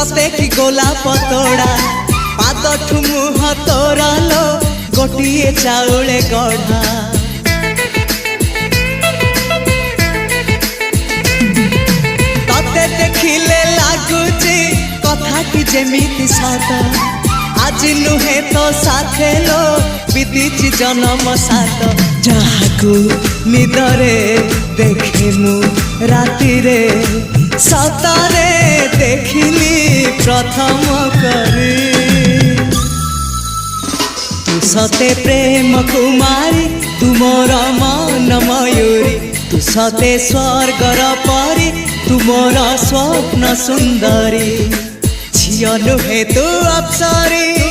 सते कि गोलाप तोड़ा पादठु मुह तोरा लो गोटिए चाउले गढ़ा तते देखिले लागुची कथाटी जेमिति सत आज नुहे तो साथे लो बीतीची जन्म सात जहाकू निदरे देखे मु राति रे सतरे देखिली प्रथम करी तू सते प्रेम कुमारी तू मोर मन मयूरी तू सते स्वर्गर परी तू मोर स्वप्न सुंदरी झियो नुहे तू अप्सरी।